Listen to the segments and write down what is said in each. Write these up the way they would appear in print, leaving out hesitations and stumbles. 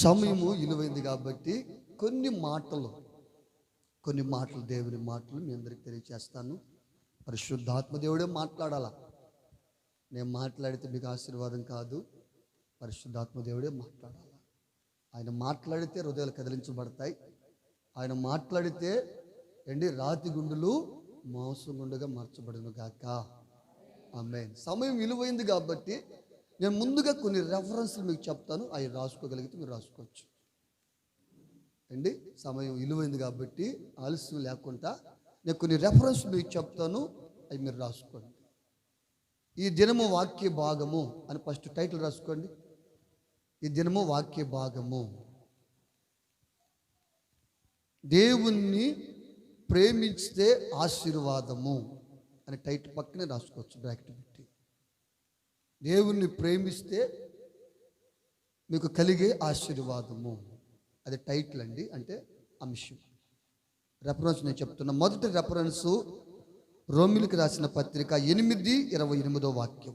సమయము విలువైంది కాబట్టి కొన్ని మాటలు దేవుని మాటలు మీ అందరికి తెలియజేస్తాను. పరిశుద్ధాత్మ దేవుడే మాట్లాడాలా. నేను మాట్లాడితే మీకు ఆశీర్వాదం కాదు, పరిశుద్ధాత్మ దేవుడే మాట్లాడాలి. ఆయన మాట్లాడితే హృదయాలు కదిలించబడతాయి. ఆయన మాట్లాడితే రాతి గుండులు మాంసం గుండుగా మార్చబడును గాక. ఆమేన్. సమయం విలువైంది కాబట్టి నేను ముందుగా కొన్ని రెఫరెన్స్లు మీకు చెప్తాను. అవి రాసుకోగలిగితే మీరు రాసుకోవచ్చు. సమయం విలువైంది కాబట్టి ఆలస్యం లేకుండా నేను కొన్ని రెఫరెన్స్ మీకు చెప్తాను, అవి మీరు రాసుకోండి. ఈ దినము వాక్య భాగము అని ఫస్ట్ టైటిల్ రాసుకోండి. ఈ దినము వాక్య భాగము. దేవుణ్ణి ప్రేమించితే ఆశీర్వాదము అని టైటిల్ పక్కనే రాసుకోవచ్చు, బ్రాకెట్ పెట్టి. దేవుణ్ణి ప్రేమిస్తే మీకు కలిగే ఆశీర్వాదము, అది టైటిల్ అండి, అంటే అంశం. రెఫరెన్స్ నేను చెప్తున్నా. మొదటి రెఫరెన్సు రోమిలికి రాసిన పత్రిక 8:28 వాక్యం.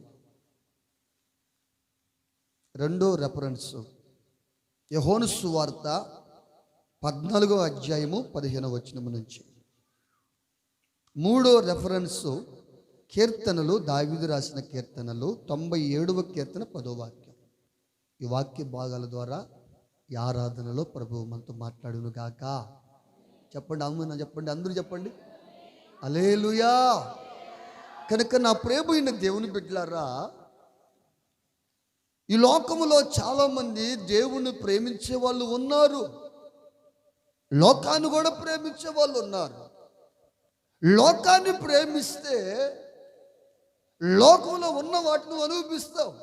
రెండో రెఫరెన్స్ యోహాను సువార్త 14వ అధ్యాయము 15వ వచనం నుంచి. మూడో రెఫరెన్సు కీర్తనలు, దావీదు రాసిన కీర్తనలు 97వ కీర్తన 10వ వాక్యం. ఈ వాక్య భాగాల ద్వారా ఈ ఆరాధనలో ప్రభువు మనతో మాట్లాడును గాక. చెప్పండి అమ్మ, చెప్పండి, అందరూ చెప్పండి హల్లెలూయా. కనుక నా ప్రియమైన దేవుని బిడ్డలారా, ఈ లోకములో చాలామంది దేవుణ్ణి ప్రేమించే వాళ్ళు ఉన్నారు, లోకాన్ని కూడా ప్రేమించే వాళ్ళు ఉన్నారు. లోకాన్ని ప్రేమిస్తే లోకంలో ఉన్న వాటిని అనుభవిస్తావు.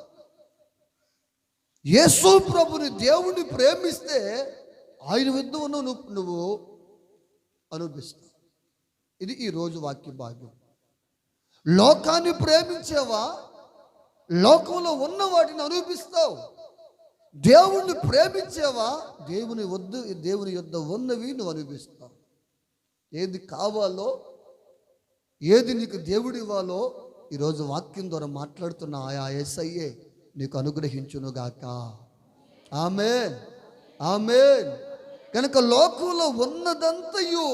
యేసు ప్రభుని, దేవుని ప్రేమిస్తే ఆయన వద్ద ఉన్న నువ్వు అనుభవిస్తావు. ఇది ఈరోజు వాక్య భాగ్యం. లోకాన్ని ప్రేమించేవా, లోకంలో ఉన్న వాటిని అనుభవిస్తావు. దేవుణ్ణి ప్రేమించేవా, దేవుని యొద్ద ఉన్నవి నువ్వు అనుభవిస్తావు. ఏది కావాలో, ఏది నీకు దేవుడు ఇవ్వాలో ఈరోజు వాక్యం ద్వారా మాట్లాడుతున్న ఆయా యేసయ్యే నీకు అనుగ్రహించునుగాక. ఆమేన్, ఆమేన్. కనుక లోకంలో ఉన్నదంతయు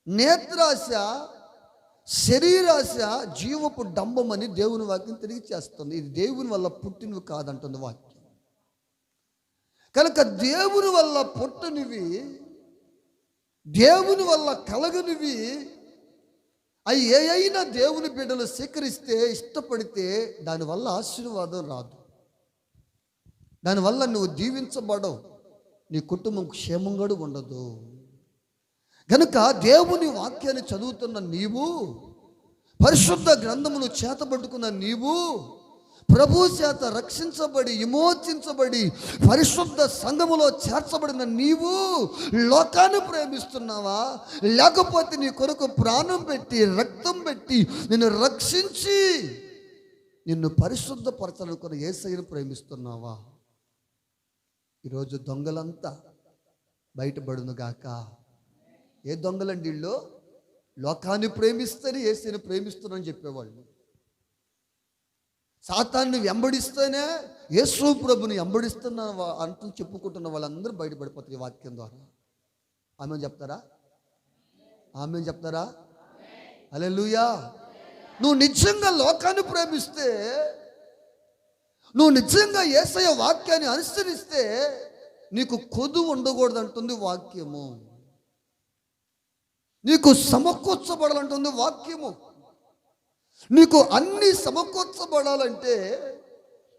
నేత్రాశ, శరీరాశ, జీవపు డంబమని దేవుని వాక్యం తిరిగి చేస్తుంది. ఇది దేవుని వల్ల పుట్టినవి కాదంటుంది వాక్యం. కనుక దేవుని వల్ల పుట్టనివి, దేవుని వల్ల కలగనివి అవి ఏ అయినా దేవుని బిడ్డలు స్వీకరిస్తే, ఇష్టపడితే దానివల్ల ఆశీర్వాదం రాదు, దానివల్ల నువ్వు దీవించబడవు, నీ కుటుంబం క్షేమంగా ఉండదు. కనుక దేవుని వాక్యాన్ని చదువుతున్న నీవు, పరిశుద్ధ గ్రంథమును చేతబట్టుకున్న నీవు, ప్రభు చేత రక్షించబడి విమోచించబడి పరిశుద్ధ సంఘములో చేర్చబడిన నీవు లోకాన్ని ప్రేమిస్తున్నావా, లేకపోతే నీ కొరకు ప్రాణం పెట్టి రక్తం పెట్టి నిన్ను రక్షించి నిన్ను పరిశుద్ధపరచాలనుకున్న యేసయ్యను ప్రేమిస్తున్నావా? ఈరోజు దొంగలంతా బయటపడును గాక. ఏ దొంగలండి వీళ్ళు? లోకాన్ని ప్రేమిస్తేనే యేసయ్యను ప్రేమిస్తున్నానని చెప్పేవాళ్ళు. సాతాన్ని వెంబడిస్తేనే యేసు ప్రభుని వెంబడిస్తున్న అంటూ చెప్పుకుంటున్న వాళ్ళందరూ బయటపడిపోతారు ఈ వాక్యం ద్వారా. ఆమె చెప్తారా? ఆమె చెప్తారా? హల్లెలూయా. నువ్వు నిజంగా లోకాన్ని ప్రేమిస్తే, నువ్వు నిజంగా యేసయ్య వాక్యాన్ని అనుసరిస్తే నీకు కొదువు ఉండకూడదు అంటుంది వాక్యము. నీకు సమకూర్చబడాలంటుంది వాక్యము. నీకు అన్ని సమకూర్చబడాలంటే,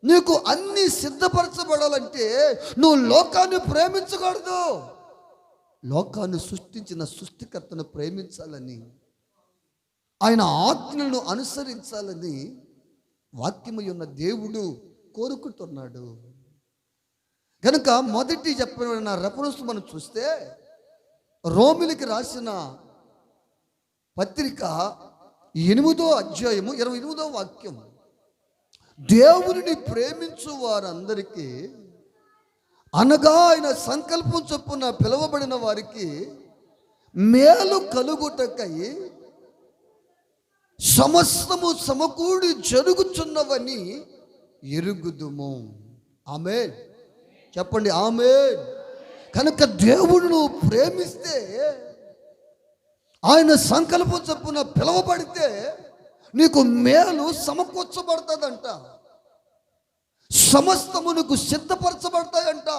నీకు అన్ని సిద్ధపరచబడాలంటే నువ్వు లోకాన్ని ప్రేమించకూడదు. లోకాన్ని సృష్టించిన సృష్టికర్తను ప్రేమించాలని, ఆయన ఆజ్ఞలను అనుసరించాలని వాక్యమై ఉన్న దేవుడు కోరుకుంటున్నాడు. కనుక మొదటి చెప్పిన రెఫరెన్స్ మనం చూస్తే రోమిలికి రాసిన పత్రిక 8వ అధ్యాయము 28వ వాక్యం. దేవుని ప్రేమించు వారందరికీ, అనగా ఆయన సంకల్పం చొప్పున పిలువబడిన వారికి మేలు కలుగుటకై సమస్తము సమకూడి జరుగుచున్నవని ఎరుగుదుము. ఆమేన్. చెప్పండి ఆమేన్. కనుక దేవుడు నువ్వు ప్రేమిస్తే, ఆయన సంకల్పం చొప్పున పిలువబడితే నీకు మేలు సమకూర్చబడుతుందంట. సమస్తము నీకు సిద్ధపరచబడతాయంట.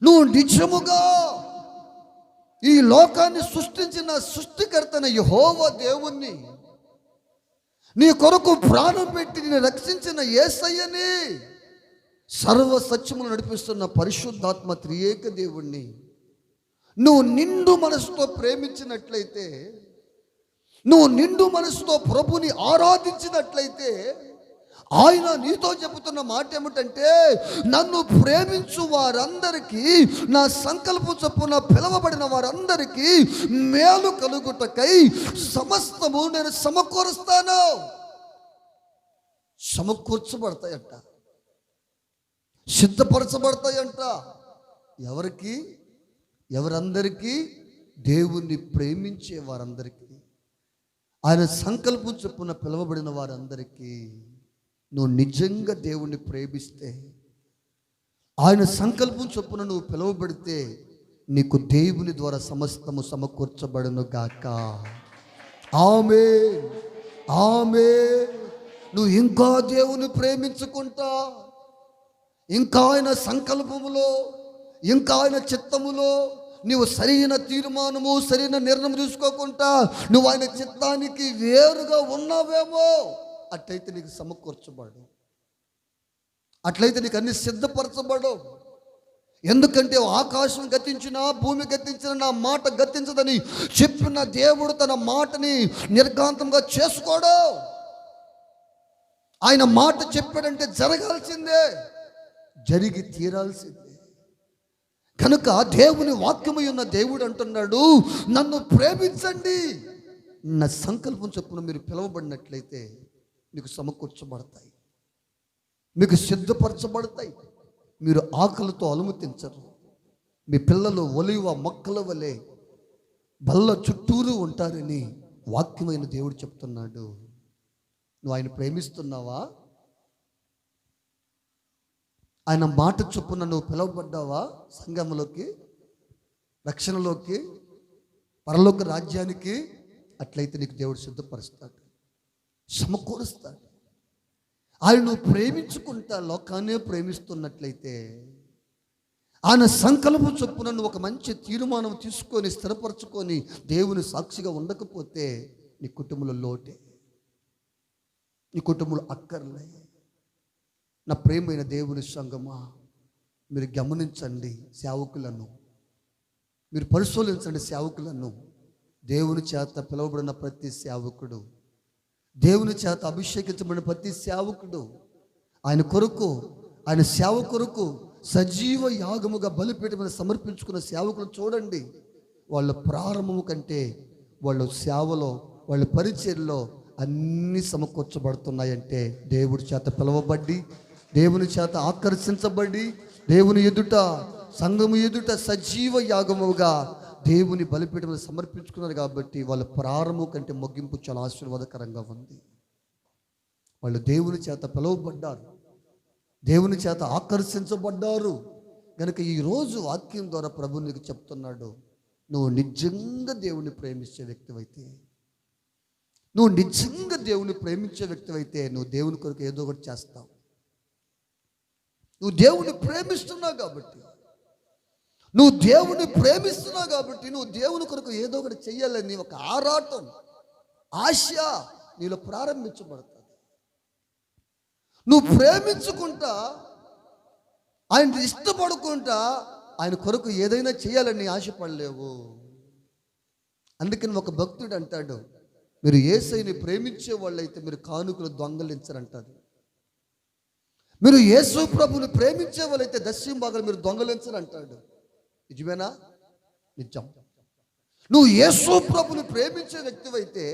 నువ్వు నిజముగా ఈ లోకాన్ని సృష్టించిన సృష్టికర్తన యెహోవా దేవుణ్ణి, నీ కొరకు ప్రాణం పెట్టి నిన్ను రక్షించిన యేసయ్యని, సర్వ సత్యములు నడిపిస్తున్న పరిశుద్ధాత్మ త్రియేక దేవుణ్ణి నువ్వు నిండు మనసుతో ప్రేమించినట్లయితే, నువ్వు నిండు మనసుతో ప్రభుని ఆరాధించినట్లయితే, ఆయన నీతో చెబుతున్న మాట ఏమిటంటే, నన్ను ప్రేమించు వారందరికీ, నా సంకల్పం చొప్పున పిలువబడిన వారందరికీ మేలు కలుగుటకై సమస్తము నేను సమకూరుస్తాను. సమకూర్చబడతాయంట, సిద్ధపరచబడతాయంట. ఎవరికి? ఎవరందరికీ? దేవుణ్ణి ప్రేమించే వారందరికీ, ఆయన సంకల్పం చొప్పున పిలువబడిన వారందరికీ. నువ్వు నిజంగా దేవుణ్ణి ప్రేమిస్తే, ఆయన సంకల్పం చొప్పున నువ్వు పిలువబడితే, నీకు దేవుని ద్వారా సమస్తము సమకూర్చబడును గాక. ఆమేన్, ఆమేన్. నువ్వు ఇంకా దేవుని ప్రేమించుకుంటా, ఇంకా ఆయన సంకల్పములో, ఇంకా ఆయన చిత్తములో నువ్వు సరైన తీర్మానము, సరైన నిర్ణయం తీసుకోకుండా నువ్వు ఆయన చిత్తానికి వేరుగా ఉన్నావేమో, అట్లయితే నీకు సమకూర్చబడు, అట్లయితే నీకు అన్ని సిద్ధపరచబడు. ఎందుకంటే ఆకాశం గతించినా, భూమి గతించిన నా మాట గతించదని చెప్పిన దేవుడు తన మాటని నిర్ఘాంతంగా చేసుకోడు. ఆయన మాట చెప్పాడంటే జరగాల్సిందే, జరిగి తీరాల్సిందే. కనుక దేవుని వాక్యము ఉన్న దేవుడు అంటున్నాడు, నన్ను ప్రేమించండి, నా సంకల్పం చొప్పున మీరు పిలువబడినట్లయితే మీకు సమకూర్చబడతాయి, మీకు సిద్ధపరచబడతాయి. మీరు ఆకలితో అలుముతించరు. మీ పిల్లలు ఒలివ మొక్కల వలె బల్ల చుట్టూరు ఉంటారని వాక్యమైన దేవుడు చెప్తున్నాడు. నువ్వు ఆయన ప్రేమిస్తున్నావా? ఆయన మాట చొప్పున నువ్వు పిలువబడ్డావా? సంఘంలోకి, రక్షణలోకి, పరలోక రాజ్యానికి. అట్లయితే నీకు దేవుడు సిద్ధపరుస్తాడు, సమకూరుస్తాడు. ఆయన నువ్వు ప్రేమించుకుంటా లోకాన్నే ప్రేమిస్తున్నట్లయితే, ఆయన సంకల్పం చొప్పున నువ్వు ఒక మంచి తీర్మానం తీసుకొని స్థిరపరచుకొని దేవుని సాక్షిగా ఉండకపోతే నీ కుటుంబంలో లోటే, నీ కుటుంబంలో అక్కర్లే. నా ప్రేమైన దేవుని సంగమా, మీరు గమనించండి సేవకులను, మీరు పరిశోధించండి సేవకులను. దేవుని చేత పిలువబడిన ప్రతి సేవకుడు, దేవుని చేత అభిషేకించబడిన ప్రతి సేవకుడు, ఆయన కొరకు, ఆయన సేవ కొరకు సజీవ యాగముగా బలిపీఠం మీద సమర్పించుకున్న సేవకులు చూడండి. వాళ్ళ ప్రారంభము కంటే వాళ్ళ సేవలో, వాళ్ళ పరిచర్లో అన్నీ సమకూర్చబడుతున్నాయంటే దేవుడి చేత పిలువబడి, దేవుని చేత ఆకర్షించబడి, దేవుని ఎదుట, సంఘము ఎదుట సజీవ యాగముగా దేవుని బలిపీఠం మీద సమర్పించుకున్నారు. కాబట్టి వాళ్ళ ప్రారంభం కంటే ముగింపు చాలా ఆశీర్వాదకరంగా ఉంది. వాళ్ళు దేవుని చేత పిలువబడ్డారు, దేవుని చేత ఆకర్షించబడ్డారు. కనుక ఈరోజు వాక్యం ద్వారా ప్రభు నీకు చెప్తున్నాడు, నువ్వు నిజంగా దేవుని ప్రేమించే వ్యక్తివైతే, నువ్వు నిజంగా దేవుని ప్రేమించే వ్యక్తివైతే నువ్వు దేవుని కొరకు ఏదో ఒకటి చేస్తావు. నువ్వు దేవుని ప్రేమిస్తున్నావు కాబట్టి, నువ్వు దేవుని ప్రేమిస్తున్నావు కాబట్టి నువ్వు దేవుని కొరకు ఏదో ఒకటి చెయ్యాలని ఒక ఆరాటం, ఆశ నీలో ప్రారంభించబడుతుంది. నువ్వు ప్రేమించుకుంటా, ఆయన ఇష్టపడుకుంటా ఆయన కొరకు ఏదైనా చేయాలని ఆశపడలేవు. అందుకని ఒక భక్తుడు అంటాడు, మీరు యేసయ్యని ప్రేమించే వాళ్ళైతే మీరు కానుకలు దొంగలించరంటారు. మీరు యేసు ప్రభుని ప్రేమించే వాళ్ళైతే దశమ భాగాలు మీరు దొంగలించరంటాడు. నిజమేనా? నిజం. నువ్వు యేసు ప్రభుని ప్రేమించే వ్యక్తివైతే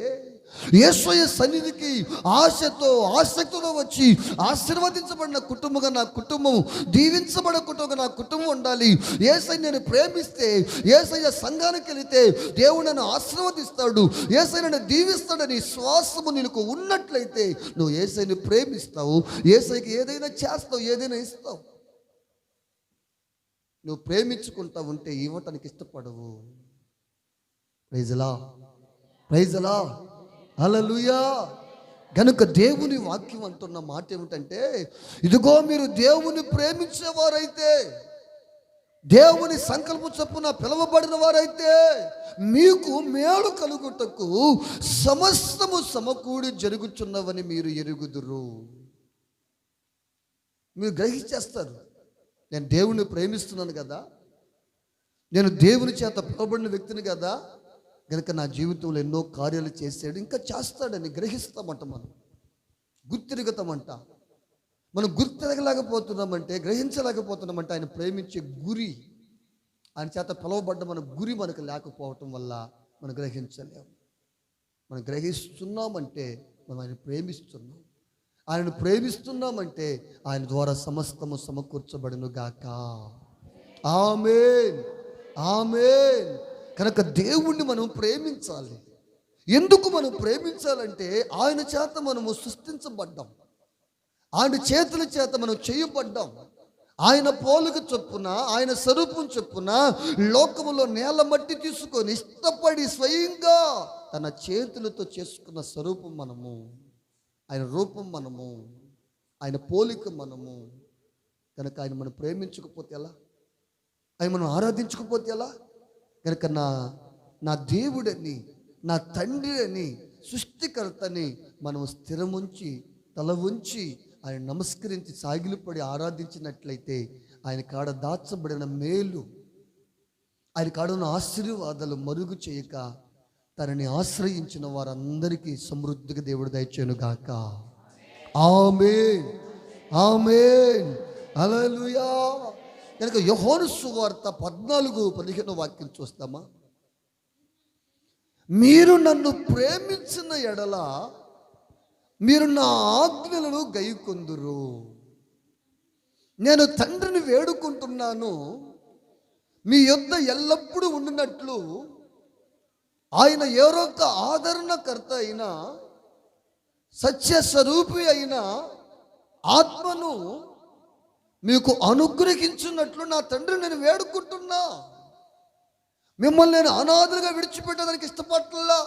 యేసయ్య సన్నిధికి ఆశతో, ఆసక్తితో వచ్చి ఆశీర్వదించబడిన కుటుంబంగా నా కుటుంబం, దీవించబడిన కుటుంబంగా నా కుటుంబం ఉండాలి. యేసయ్య నేను ప్రేమిస్తే, యేసయ్య సంఘానికి వెళితే దేవుడు నన్ను ఆశీర్వదిస్తాడు, యేసయ్య నన్ను దీవిస్తాడని విశ్వాసము నీకు ఉన్నట్లయితే నువ్వు యేసయ్యని ప్రేమిస్తావు, యేసయ్యకి ఏదైనా చేస్తావు, ఏదైనా ఇస్తావు. నువ్వు ప్రేమించుకుంటా ఉంటే ఇవ్వటానికి ఇష్టపడవు. ప్రైజ్లా, ప్రైజ్లా, హల్లెలూయా. గనుక దేవుని వాక్యం అంటున్న మాట ఏమిటంటే, ఇదిగో మీరు దేవుని ప్రేమించేవారైతే, దేవుని సంకల్ప చొప్పున పిలువబడిన వారైతే మీకు మేలు కలుగుటకు సమస్తము సమకూడి జరుగుచున్నవని మీరు ఎరుగుదురు. మీరు గ్రహించేస్తారు, నేను దేవుని ప్రేమిస్తున్నాను కదా, నేను దేవుని చేత పిలువబడిన వ్యక్తిని కదా, కనుక నా జీవితంలో ఎన్నో కార్యాలు చేసాడు, ఇంకా చేస్తాడని గ్రహిస్తామంట. మనం గుర్తిరగతామంట. మనం గుర్తిరగలేకపోతున్నామంటే, గ్రహించలేకపోతున్నామంటే ఆయన ప్రేమించే గురి, ఆయన చేత పిలువబడ్డ మన గురి మనకు లేకపోవటం వల్ల మనం గ్రహించలేము. మనం గ్రహిస్తున్నామంటే మనం ఆయన ప్రేమిస్తున్నాం. ఆయనను ప్రేమిస్తున్నామంటే ఆయన ద్వారా సమస్తము సమకూర్చబడును గాక. ఆమేన్, ఆమేన్. కనుక దేవుణ్ణి మనం ప్రేమించాలి. ఎందుకు మనం ప్రేమించాలంటే ఆయన చేత మనము సృష్టించబడ్డాం, ఆయన చేతుల చేత మనం చేయబడ్డాం. ఆయన పోలిక చొప్పున, ఆయన స్వరూపం చొప్పున లోకములో నేల మట్టి తీసుకొని ఇష్టపడి స్వయంగా తన చేతులతో చేసుకున్న స్వరూపం మనము, ఆయన రూపం మనము, ఆయన పోలిక మనము. కనుక ఆయన మనం ప్రేమించకపోతే ఎలా? ఆయన మనం ఆరాధించకపోతే ఎలా? కనుక నా దేవుడని, నా తండ్రి అని, సృష్టికర్తని మనం స్థిరముంచి తల ఉంచి ఆయన నమస్కరించి సాగిలిపడి ఆరాధించినట్లయితే ఆయన కాడ దాచబడిన మేలు, ఆయన కాడ ఉన్న ఆశీర్వాదాలు మరుగు చేయక తనని ఆశ్రయించిన వారందరికీ సమృద్ధిగా దేవుడు దయచేయును గాక. ఆమేన్, ఆమేన్, హల్లెలూయా. కనుక యోహాను సువార్త 14:15 వాక్యం చూస్తామా? మీరు నన్ను ప్రేమించిన ఎడల మీరు నా ఆజ్ఞలను గైకొందురు. నేను తండ్రిని వేడుకుంటున్నాను, మీ యొద్ద ఎల్లప్పుడూ ఉండినట్లు ఆయన ఏరొక ఆదరణకర్త అయిన సత్యస్వరూపి అయిన ఆత్మను మీకు అనుగ్రహించున్నట్లు నా తండ్రి నేను వేడుకుంటున్నా. మిమ్మల్ని నేను అనాథలుగా విడిచిపెట్టడానికి ఇష్టపడటల్లా,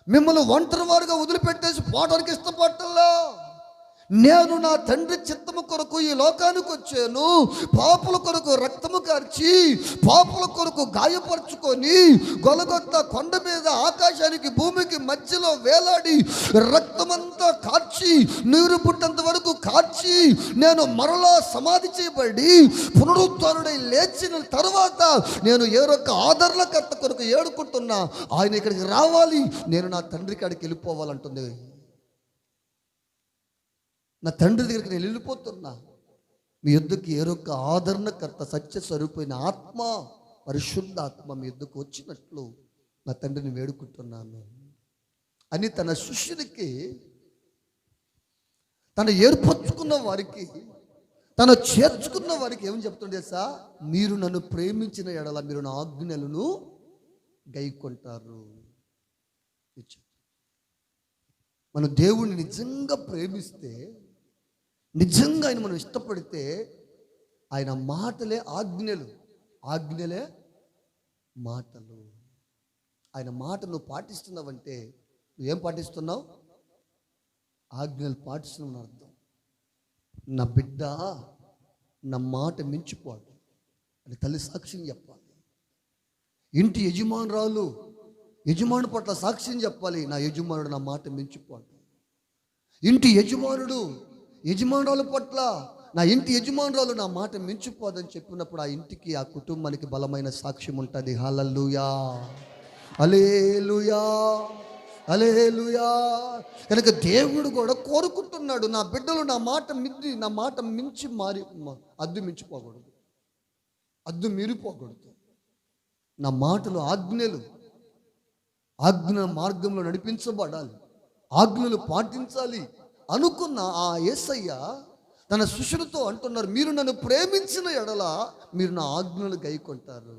మిమ్మల్ని ఒంటరి వారుగా వదిలిపెట్టేసి పోవడానికి ఇష్టపడటల్లా. నేను నా తండ్రి చిత్తము కొరకు ఈ లోకానికి వచ్చాను. పాపుల కొరకు రక్తము కార్చి, పాపుల కొరకు గాయపరుచుకొని, గొలగొత్త కొండ మీద ఆకాశానికి భూమికి మధ్యలో వేలాడి రక్తమంతా కార్చి, నీరు పుట్టంత వరకు కార్చి, నేను మరలా సమాధి చేయబడి పునరుద్ధరుడై లేచిన తర్వాత నేను ఏరొక ఆదరణకర్త కొరకు ఏడుకుంటున్నా. ఆయన ఇక్కడికి రావాలి, నేను నా తండ్రి కాడికి వెళ్ళిపోవాలంటుంది. నా తండ్రి దగ్గరికి నేను వెళ్ళిపోతున్నా. మీ యొద్దకు ఏరొక ఆదరణకర్త సత్య స్వరూపమైన ఆత్మ, పరిశుద్ధ ఆత్మ మీ యొద్దకు వచ్చినట్లు నా తండ్రిని వేడుకుంటున్నాను అని తన శిష్యునికి, తను ఏర్పరచుకున్న వారికి, తను చేర్చుకున్న వారికి ఏమని చెప్తుండే తెలుసా? మీరు నన్ను ప్రేమించిన ఎడల మీరు నా ఆజ్ఞలను గైకొంటారు. మనం దేవుణ్ణి నిజంగా ప్రేమిస్తే, నిజంగా ఆయన మనం ఇష్టపడితే ఆయన మాటలే ఆజ్ఞలు, ఆజ్ఞలే మాటలు. ఆయన మాట నువ్వు పాటిస్తున్నావంటే నువ్వేం పాటిస్తున్నావు? ఆజ్ఞలు పాటిస్తున్నావు అర్థం. నా బిడ్డ నా మాట మించిపోడు అని తల్లి సాక్ష్యం చెప్పాలి. ఇంటి యజమానురాలు యజమాను పట్ల సాక్ష్యం చెప్పాలి, నా యజమానుడు నా మాట మించిపోడు. ఇంటి యజమానుడు యజమానురాలు పట్ల, నా ఇంటి యజమానురాలు నా మాట మించిపోదని చెప్పినప్పుడు ఆ ఇంటికి, ఆ కుటుంబానికి బలమైన సాక్ష్యం ఉంటుంది. హల్లెలూయా, హల్లెలూయా, హల్లెలూయా. కనుక దేవుడు కూడా కోరుకుంటున్నాడు, నా బిడ్డలు నా మాట మించి అద్దు మించిపోకూడదు, అద్దు మీరిపోకూడదు. నా మాటలు ఆజ్ఞ మార్గంలో నడిపించబడాలి, ఆజ్ఞలు పాటించాలి అనుకున్న ఆ యేసయ్య తన శిష్యులతో అంటున్నారు, మీరు నన్ను ప్రేమించిన ఎడల మీరు నా ఆజ్ఞలు గైకొంటారు.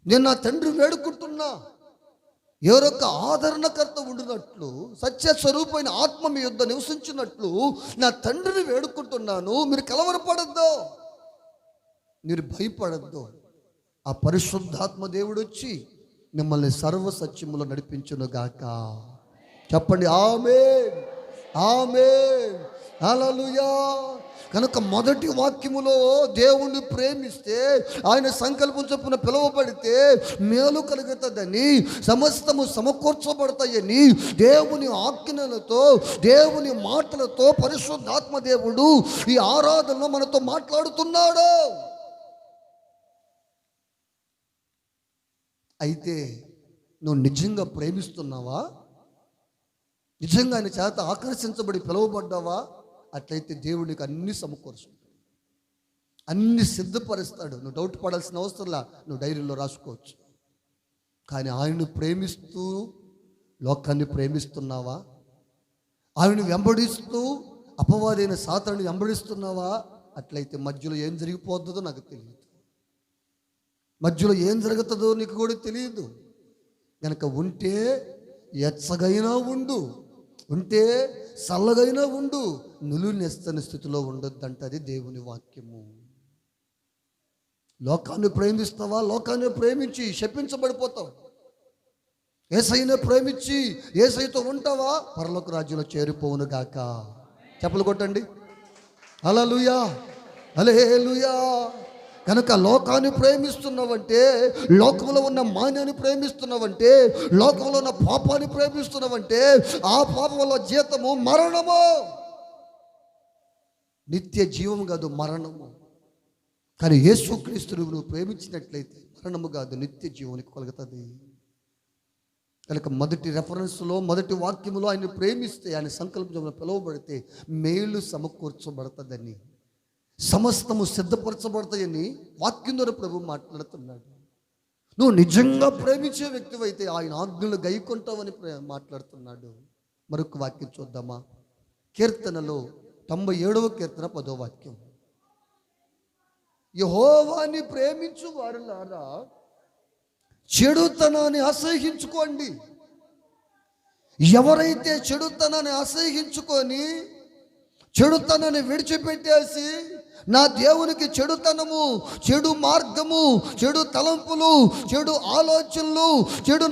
నేను నా తండ్రి వేడుకుంటున్నా, ఎవరొక్క ఆదరణకర్త ఉండినట్లు, సత్య స్వరూపమైన ఆత్మ మీ యొద్ద నివసించినట్లు నా తండ్రిని వేడుకుంటున్నాను, మీరు కలవరపడద్దు. మీరు భయపడద్దు. ఆ పరిశుద్ధాత్మ దేవుడు వచ్చి మిమ్మల్ని సర్వ సత్యములో నడిపించును గాక. చెప్పండి ఆమేన్, ఆమేన్, హల్లెలూయా. కనుక మొదటి వాక్యములో దేవుణ్ణి ప్రేమిస్తే, ఆయన సంకల్పం చొప్పున పిలువబడితే మేలు కలుగుతుందని, సమస్తము సమకూర్చబడతాయని దేవుని ఆజ్ఞలతో, దేవుని మాటలతో పరిశుద్ధాత్మ దేవుడు ఈ ఆరాధనలో మనతో మాట్లాడుతున్నాడు. అయితే నువ్వు నిజంగా ప్రేమిస్తున్నావా? నిజంగా ఆయన చేత ఆకర్షించబడి పిలువబడ్డావా? అట్లయితే దేవుడికి అన్ని సమకూరుస్తాడు, అన్ని సిద్ధపరుస్తాడు. నువ్వు డౌట్ పడాల్సిన అవసరంలా, నువ్వు డైరీలో రాసుకోవచ్చు. కానీ ఆయన్ని ప్రేమిస్తూ లోకాన్ని ప్రేమిస్తున్నావా? ఆయన్ని వెంబడిస్తూ అపవాదైన సాతానుని వెంబడిస్తున్నావా? అట్లయితే మధ్యలో ఏం జరిగిపోతుందో నాకు తెలియదు, మధ్యలో ఏం జరుగుతుందో నీకు కూడా తెలియదు. కనుక ఉంటే ఎచ్చగైనా ఉండు, ఉంటే చల్లగైనా ఉండు, నిలువెత్తని స్థితిలో ఉండొద్దంటది దేవుని వాక్యము. లోకాన్ని ప్రేమిస్తావా? లోకాన్ని ప్రేమించి శపించబడిపోతావు. యేసయ్యను ప్రేమించి యేసయ్యతో ఉంటావా? పరలోక రాజ్యంలో చేరిపోవును గాక. చప్పలు కొట్టండి, హల్లెలూయా, హల్లెలూయా. కనుక లోకాన్ని ప్రేమిస్తున్నావంటే, లోకంలో ఉన్న మాన్యాన్ని ప్రేమిస్తున్నావంటే, లోకంలో ఉన్న పాపాన్ని ప్రేమిస్తున్నావంటే, ఆ పాపంలో జీతము మరణము, నిత్య జీవము కాదు మరణము. కానీ యేసుక్రీస్తును నువ్వు ప్రేమించినట్లయితే మరణము కాదు నిత్య జీవానికి కలుగుతుంది. కనుక మొదటి రెఫరెన్స్లో, మొదటి వాక్యములో ఆయన ప్రేమిస్తే, ఆయన సంకల్పంలో పిలువబడితే మేలు సమకూర్చబడుతుందని, సమస్తము సిద్ధపరచబడతాయని వాక్యం ద్వారా ప్రభు మాట్లాడుతున్నాడు. నువ్వు నిజంగా ప్రేమించే వ్యక్తివైతే ఆయన ఆజ్ఞలు గైకొంటావని మాట్లాడుతున్నాడు. మరొక వాక్యం చూద్దామా? కీర్తనలో 97వ కీర్తన 10వ వాక్యం. యెహోవాని ప్రేమించు వారులారా చెడుతనాన్ని అసహ్యించుకోండి. ఎవరైతే చెడుతనాన్ని అసహ్యించుకొని చెడుతనాన్ని విడిచిపెట్టేసి, నా దేవునికి చెడుతనము, చెడు మార్గము, చెడు తలంపులు, చెడు ఆలోచనలు, చెడు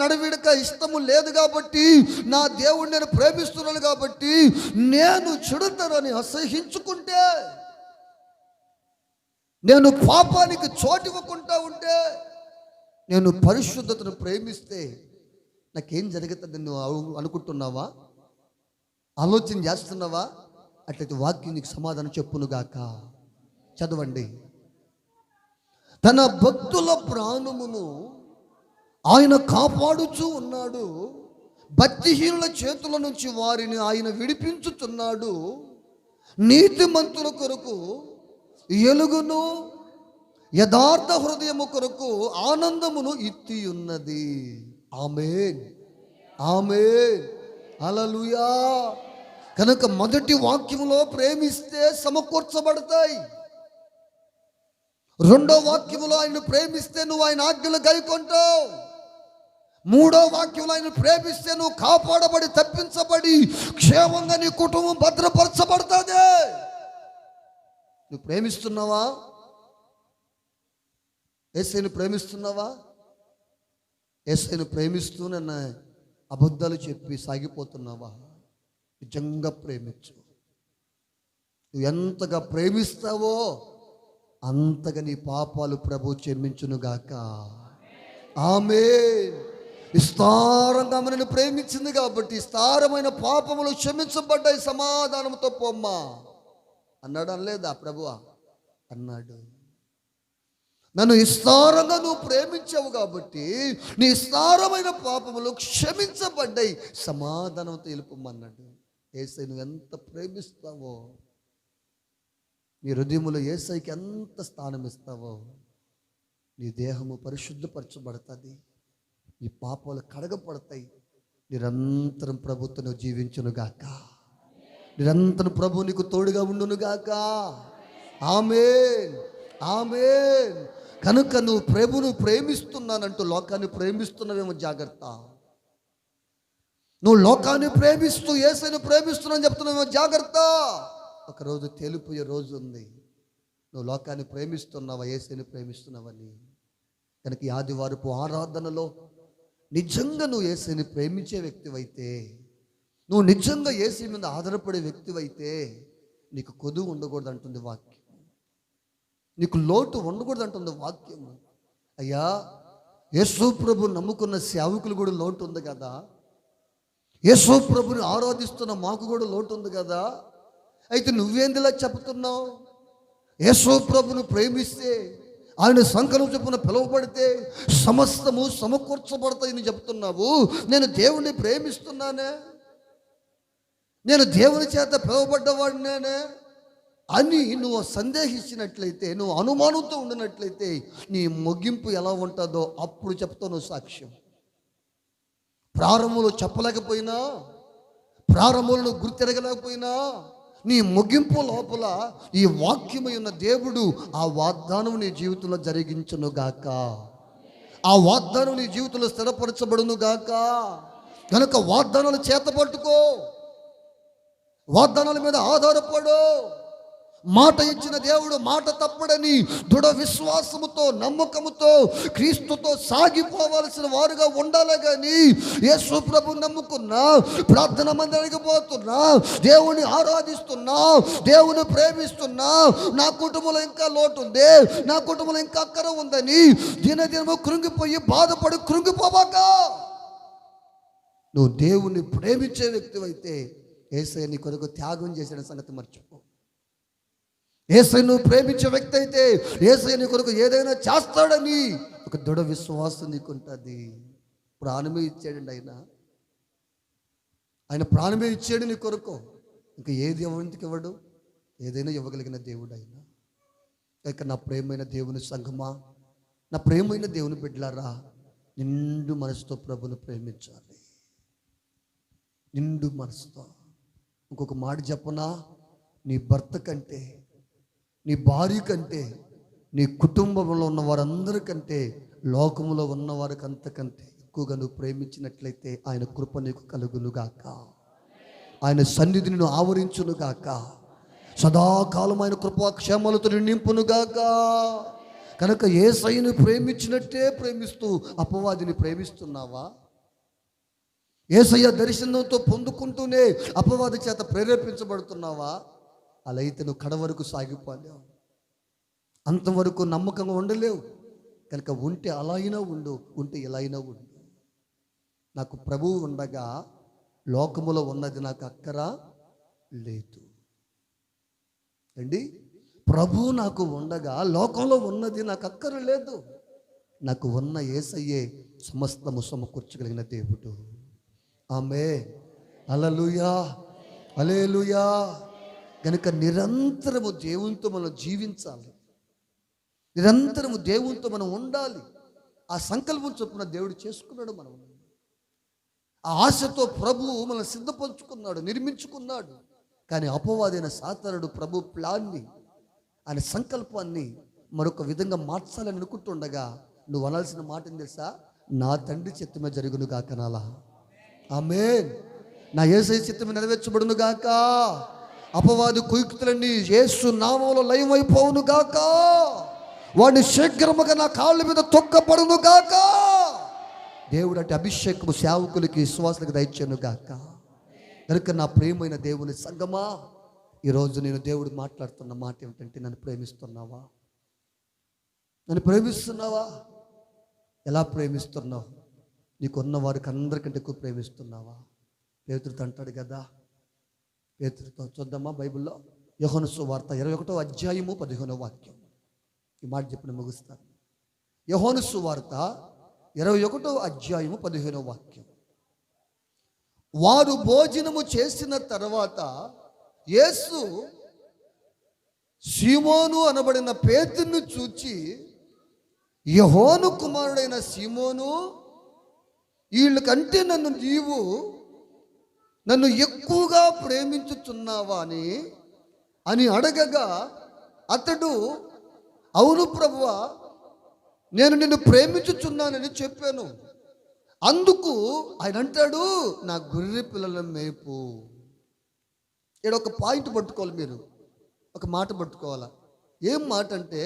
నడవిడక ఇష్టము లేదు కాబట్టి, నా దేవుడిని నేను ప్రేమిస్తున్నాను కాబట్టి నేను చెడుతనాన్ని అసహ్యించుకుంటే, నేను పాపానికి చోటివ్వకుండా ఉంటే, నేను పరిశుద్ధతను ప్రేమిస్తే నాకేం జరుగుతుంది నువ్వు అనుకుంటున్నావా? ఆలోచన చేస్తున్నావా? అట్లయితే వాక్యం నీకు సమాధానం చెప్పునుగాక. చదవండి. తన భక్తుల ప్రాణమును ఆయన కాపాడుచూ ఉన్నాడు, భక్తిహీనుల చేతుల నుంచి వారిని ఆయన విడిపించుతున్నాడు. నీతిమంతుల కొరకు ఎలుగును, యథార్థ హృదయము కొరకు ఆనందమును ఇత్తి ఉన్నది. ఆమేన్, ఆమేన్, హల్లెలూయా. కనుక మొదటి వాక్యములో ప్రేమిస్తే సమకూర్చబడతాయి. రెండో వాక్యములో ఆయన ప్రేమిస్తే నువ్వు ఆయన ఆజ్ఞలు గైకొంటావు. మూడో వాక్యంలో ఆయన ప్రేమిస్తే నువ్వు కాపాడబడి, తప్పించబడి, క్షేమంగా నీ కుటుంబం భద్రపరచబడుతుంది. నువ్వు ప్రేమిస్తున్నావా? యేసయ్యను ప్రేమిస్తున్నావా? యేసయ్యను ప్రేమిస్తూ నన్ను అబద్ధాలు చెప్పి సాగిపోతున్నావా? నిజంగా ప్రేమించు. నువ్వు ఎంతగా ప్రేమిస్తావో అంతగా నీ పాపాలు ప్రభు క్షమించునుగాక. ఆమేన్. విస్తారంగా మనల్ని ప్రేమించింది కాబట్టి విస్తారమైన పాపములు క్షమించబడ్డాయి, సమాధానంతో పొమ్మా అన్నాడు. అనలేదా ప్రభువా? అన్నాడు. నన్ను విస్తారంగా నువ్వు ప్రేమించావు కాబట్టి నీ విస్తారమైన పాపములు క్షమించబడ్డాయి, సమాధానంతో వెళ్ళిపోమన్నాడు. యేసయ్య నువ్వు ఎంత ప్రేమిస్తావో, నీ హృదయములో యేసయ్యకి ఎంత స్థానం ఇస్తావో, నీ దేహము పరిశుద్ధపరచబడుతుంది, నీ పాపాలు కడగపడతాయి. నిరంతరం ప్రభుత్వం నువ్వు జీవించునుగాక. నిరంతరం ప్రభు నీకు తోడుగా ఉండునుగాక. ఆమేన్, ఆమేన్. కనుక నువ్వు ప్రభువును ప్రేమిస్తున్నానంటూ లోకాన్ని ప్రేమిస్తున్నావేమో జాగ్రత్త. నువ్వు లోకాన్ని ప్రేమిస్తూ యేసయ్యను ప్రేమిస్తున్నావు చెప్తున్నావేమో జాగ్రత్త. ఒకరోజు తేలిపోయే రోజు ఉంది. నువ్వు లోకాన్ని ప్రేమిస్తున్నావా, యేసుని ప్రేమిస్తున్నావని. కనుక ఈ ఆదివారపు ఆరాధనలో నిజంగా నువ్వు యేసుని ప్రేమించే వ్యక్తివైతే, నువ్వు నిజంగా యేసు మీద ఆధారపడే వ్యక్తివైతే నీకు కొదువు ఉండకూడదు అంటుంది వాక్యం, నీకు లోటు ఉండకూడదు అంటుంది వాక్యము. అయ్యా, యేసు ప్రభు నమ్ముకున్న సేవకులు కూడా లోటు ఉంది కదా, యేసు ప్రభుని ఆరాధిస్తున్న మాకు కూడా లోటు ఉంది కదా, అయితే నువ్వేందిలా చెప్తున్నావు? యేసు ప్రభును ప్రేమిస్తే, ఆయన సంకల్పం చొప్పున పిలువబడితే సమస్తము సమకూర్చబడతాయని చెప్తున్నావు. నేను దేవుణ్ణి ప్రేమిస్తున్నానే, నేను దేవుని చేత పిలువబడ్డవాడినేనే అని నువ్వు సందేహించినట్లయితే, నువ్వు అనుమానంతో ఉండినట్లయితే నీ ముగింపు ఎలా ఉంటుందో అప్పుడు చెప్తావు నువ్వు సాక్ష్యం. ప్రారంభంలో చెప్పలేకపోయినా, ప్రారంభంలో గుర్తెరగలేకపోయినా, నీ ముగింపు లోపల ఈ వాక్యమై ఉన్న దేవుడు ఆ వాగ్దానం నీ జీవితంలో జరిగించును గాక, ఆ వాగ్దానం నీ జీవితంలో స్థిరపరచబడును గాక. కనుక వాగ్దానాలు చేతపట్టుకో, వాగ్దానాల మీద ఆధారపడు. మాట ఇచ్చిన దేవుడు మాట తప్పడని దృఢ విశ్వాసముతో, నమ్మకముతో క్రీస్తుతో సాగిపోవలసిన వారుగా ఉండాలి. కానీ యేసు ప్రభు నమ్ముకున్నా, ప్రార్థన మందిరానికి పోతున్నా, దేవుని ఆరాధిస్తున్నా, దేవుని ప్రేమిస్తున్నా, నా కుటుంబంలో ఇంకా లోటు ఉంది, నా కుటుంబంలో ఇంకా అక్కర ఉందని దినదినము కృంగిపోయి బాధపడి కృంగిపోవాక. నువ్వు దేవుని ప్రేమించే వ్యక్తివైతే యేసయ్య నీ కొరకు త్యాగం చేసిన సంగతి మర్చిపో. యేసయ్య నువ్వు ప్రేమించే వ్యక్తి అయితే యేసయ్య నీ కొరకు ఏదైనా చేస్తాడని ఒక దృఢ విశ్వాసం నీకు ఉంటుంది. ప్రాణమే ఇచ్చాడండి ఆయన ప్రాణమే ఇచ్చాడు నీ కొరకు. ఇంకా ఏది ఎవరికి ఇవ్వడు, ఏదైనా ఇవ్వగలిగిన దేవుడు ఆయన. ఇక నా ప్రేమైన దేవుని సంఘమా, నా ప్రేమైన దేవుని బిడ్డలారా, నిండు మనసుతో ప్రభుని ప్రేమించాలి, నిండు మనసుతో. ఇంకొక మాట చెప్పనా, నీ భర్త కంటే, నీ భార్య కంటే, నీ కుటుంబంలో ఉన్న వారందరికంటే, లోకంలో ఉన్నవారికి అంతకంటే ఎక్కువగా నువ్వు ప్రేమించినట్లయితే ఆయన కృప నీకు కలుగునుగాక, ఆయన సన్నిధిని నువ్వు ఆవరించునుగాక, సదాకాలం ఆయన కృపాక్షేమాలతో నింపునుగాక. కనుక యేసయ్యను ప్రేమించినట్టే ప్రేమిస్తూ అపవాదిని ప్రేమిస్తున్నావా? యేసయ్య దర్శనంతో పొందుకుంటూనే అపవాది చేత ప్రేరేపించబడుతున్నావా? అలా అయితే నువ్వు కడ వరకు సాగిపోలేవు, అంతవరకు నమ్మకంగా ఉండలేవు. కనుక ఉంటే అలా అయినా ఉండు, ఉంటే ఎలా అయినా ఉండు. నాకు ప్రభువు ఉండగా లోకములో ఉన్నది నాకు అక్కర లేదు అండి. ప్రభువు నాకు ఉండగా లోకంలో ఉన్నది నాకు అక్కర లేదు. నాకు ఉన్న యేసయ్యే సమస్తము సమకూర్చగలిగిన దేవుడు. ఆమేన్, హల్లెలూయా, హల్లెలూయా. కనుక నిరంతరము దేవునితో మనం జీవించాలి, నిరంతరము దేవునితో మనం ఉండాలి. ఆ సంకల్పం చొప్పున దేవుడు చేసుకున్నాడు. మనం ఆ ఆశతో ప్రభువు మనం సిద్ధపరుచుకున్నాడు, నిర్మించుకున్నాడు. కానీ అపవాదైన సాతానుడు ప్రభు ప్లాన్ని, ఆయన సంకల్పాన్ని మరొక విధంగా మార్చాలని అనుకుంటుండగా నువ్వు అనాల్సిన మాట ఏం తెలుసా? నా తండ్రి చిత్తమే జరుగును గాక నాలా. ఆమేన్. నా యేసయ్య చిత్తమే నెరవేర్చబడును గాక. అపవాది కుయుక్తులన్నీ యేసు నామములో లయమైపోవును గాక. వాడిని శీఘ్రముగా నా కాళ్ళ మీద తొక్కబడును గాక. దేవుడు అంటే అభిషేకము సేవకులకి, విశ్వాసులకు దయచేయను గాక. కనుక నా ప్రియమైన దేవుని సంగమా, ఈరోజు నేను దేవుడు మాట్లాడుతున్న మాట ఏమిటంటే, నన్ను ప్రేమిస్తున్నావా? నన్ను ప్రేమిస్తున్నావా? ఎలా ప్రేమిస్తున్నావు? నీకున్న వారికి అందరికంటే ఎక్కువ ప్రేమిస్తున్నావా? పేతురుతో అంటాడు కదా, పేతురుతో చూద్దామా బైబిల్లో, యోహాను సువార్త 21వ అధ్యాయము 15వ వాక్యం. ఈ మాట చెప్పిన ముగుస్తాను. యోహాను సువార్త 21వ అధ్యాయము 15వ వాక్యం. వారు భోజనము చేసిన తర్వాత యేసు సీమోను అనబడిన పేతురును చూచి, యోహాను కుమారుడైన సీమోను, వీళ్ళకంటే నన్ను ఎక్కువగా ప్రేమించుచున్నావా అని అడగగా అతడు, అవును ప్రభువా, నేను నిన్ను ప్రేమించుచున్నానని చెప్పాను. అందుకు ఆయన అంటాడు, నా గొర్రె పిల్లలను మేపు. ఇక్కడ ఒక పాయింట్ పట్టుకోవాలి, మీరు ఒక మాట పట్టుకోవాలా. ఏం మాట అంటే,